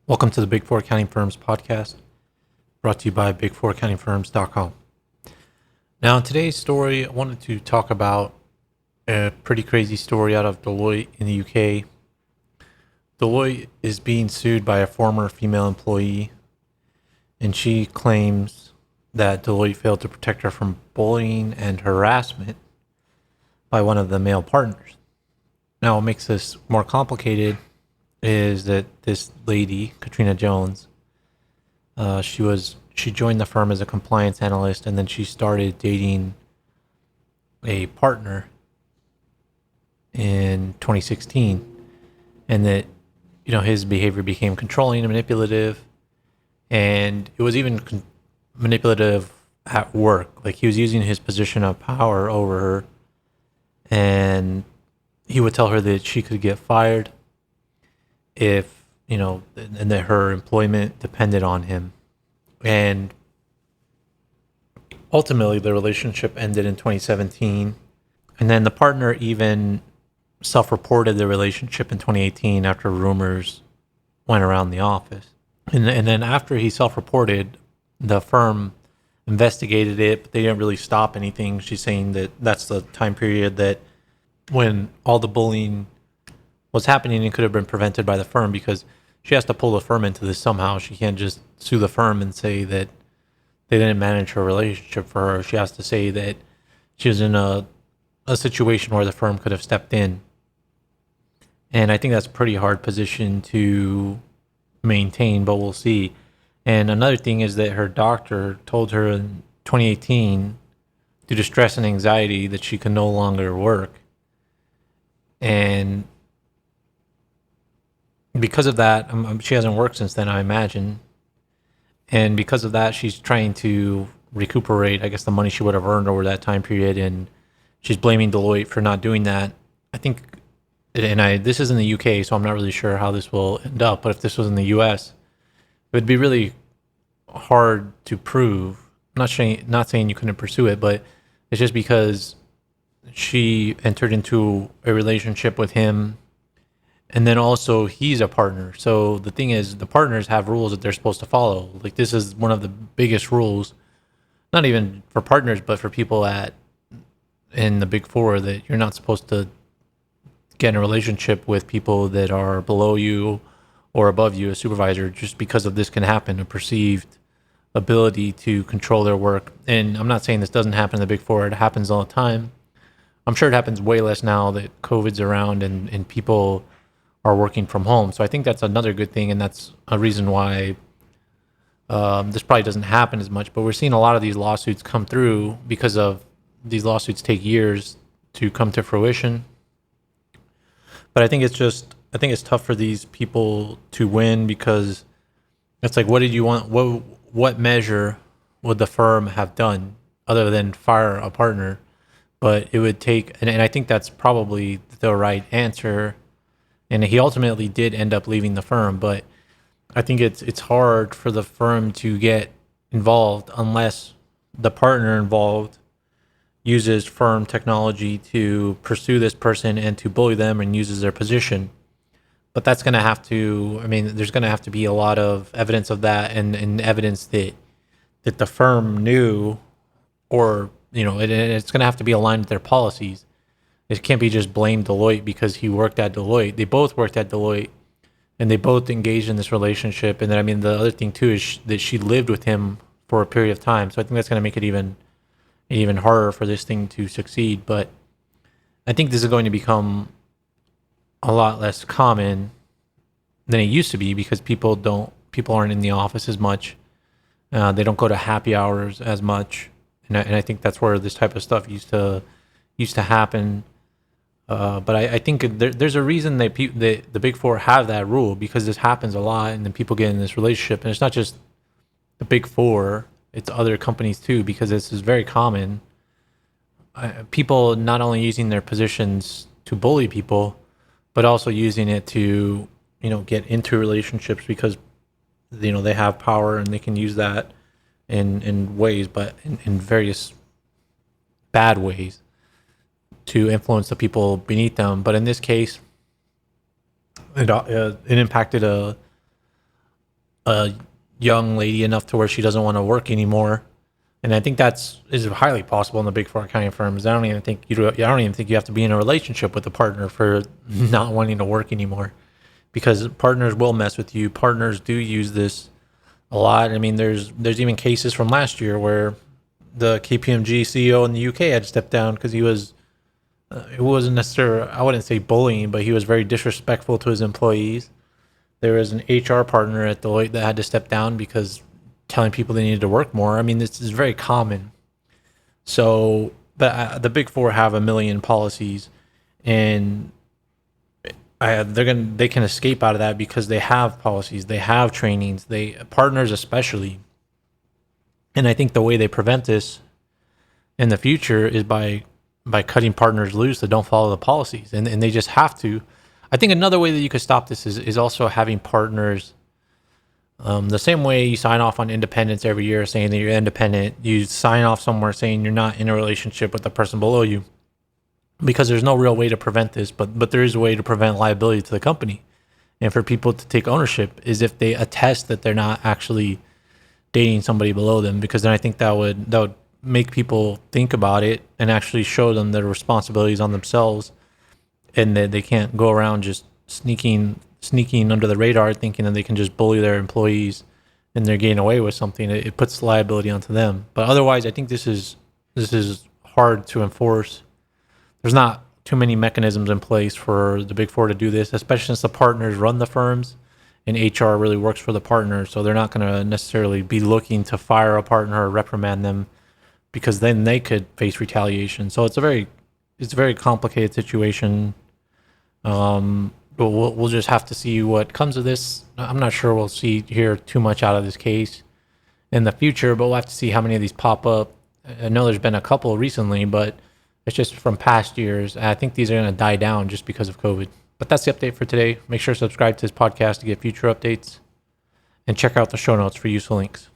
Welcome to the Big Four Accounting Firms podcast, brought to you by big4accountingfirms.com. Now, in today's story, I wanted to talk about a pretty crazy story out of Deloitte in the UK. Deloitte is being sued by a former female employee, and she claims that Deloitte failed to protect her from bullying and harassment by one of the male partners. Now, what makes this more complicated is that this lady, Katrina Jones, she joined the firm as a compliance analyst, and then she started dating a partner in 2016, and that his behavior became controlling and manipulative, and it was even manipulative at work. Like, he was using his position of power over her, and he would tell her that she could get fired if, and that her employment depended on him. And ultimately, the relationship ended in 2017. And then the partner even self-reported the relationship in 2018 after rumors went around the office. And then after he self-reported, the firm investigated it, but they didn't really stop anything. She's saying that that's the time period that when all the bullying was happening and could have been prevented by the firm, because she has to pull the firm into this somehow. She can't just sue the firm and say that they didn't manage her relationship for her. She has to say that she was in a situation where the firm could have stepped in. And I think that's a pretty hard position to maintain, but we'll see. And another thing is that her doctor told her in 2018, due to stress and anxiety, that she could no longer work. And because of that, she hasn't worked since then, I imagine. And because of that, she's trying to recuperate, I guess, the money she would have earned over that time period. And she's blaming Deloitte for not doing that. I think, this is in the UK, so I'm not really sure how this will end up. But if this was in the US, it would be really hard to prove. Not saying you couldn't pursue it, but it's just because she entered into a relationship with him. And then also, he's a partner. So the thing is, the partners have rules that they're supposed to follow. Like, this is one of the biggest rules, not even for partners, but for people in the Big Four, that you're not supposed to get in a relationship with people that are below you or above you, a supervisor, just because of this can happen, a perceived ability to control their work. And I'm not saying this doesn't happen in the Big Four. It happens all the time. I'm sure it happens way less now that COVID's around and people are working from home. So I think that's another good thing, and that's a reason why this probably doesn't happen as much. But we're seeing a lot of these lawsuits come through because of these lawsuits take years to come to fruition. But I think it's tough for these people to win, because it's like, what did you want? What measure would the firm have done other than fire a partner? But it would take, and I think that's probably the right answer. And he ultimately did end up leaving the firm, but I think it's hard for the firm to get involved unless the partner involved uses firm technology to pursue this person and to bully them and uses their position. But that's going to have to, there's going to have to be a lot of evidence of that, and evidence that the firm knew, or, it's going to have to be aligned with their policies. It can't be just blame Deloitte because he worked at Deloitte. They both worked at Deloitte, and they both engaged in this relationship. And then, the other thing too is that she lived with him for a period of time. So I think that's going to make it even harder for this thing to succeed. But I think this is going to become a lot less common than it used to be, because people aren't in the office as much. They don't go to happy hours as much, and I think that's where this type of stuff used to happen. But I think there's a reason that the Big Four have that rule, because this happens a lot, and then people get in this relationship, and it's not just the Big Four, it's other companies too, because this is very common. People not only using their positions to bully people, but also using it to get into relationships because they have power, and they can use that in ways, but in various bad ways, to influence the people beneath them. But in this case, it impacted a a young lady enough to where she doesn't want to work anymore. And I think is highly possible in the big four accounting firms. I don't even think you have to be in a relationship with a partner for not wanting to work anymore, because partners will mess with you. Partners do use this a lot. I mean, there's even cases from last year where the KPMG CEO in the UK had to step down because it wasn't necessarily, I wouldn't say bullying, but he was very disrespectful to his employees. There was an HR partner at Deloitte that had to step down because telling people they needed to work more. I mean, this is very common. So, but the big four have a million policies, and they can escape out of that because they have policies, they have trainings, they partners especially. And I think the way they prevent this in the future is by cutting partners loose that don't follow the policies, and they just have to. I think another way that you could stop this is also having partners. The same way you sign off on independence every year saying that you're independent, you sign off somewhere saying you're not in a relationship with the person below you, because there's no real way to prevent this, but there is a way to prevent liability to the company. And for people to take ownership is if they attest that they're not actually dating somebody below them, because then I think that would make people think about it and actually show them their responsibilities on themselves, and that they can't go around just sneaking under the radar thinking that they can just bully their employees and they're getting away with something. It puts liability onto them. But otherwise, I think this is hard to enforce. There's not too many mechanisms in place for the big four to do this, especially since the partners run the firms and HR really works for the partners. So they're not going to necessarily be looking to fire a partner or reprimand them, because then they could face retaliation. So it's a very complicated situation. We'll just have to see what comes of this. I'm not sure we'll hear too much out of this case in the future, but we'll have to see how many of these pop up. I know there's been a couple recently, but it's just from past years. I think these are going to die down just because of COVID. But that's the update for today. Make sure to subscribe to this podcast to get future updates, and check out the show notes for useful links.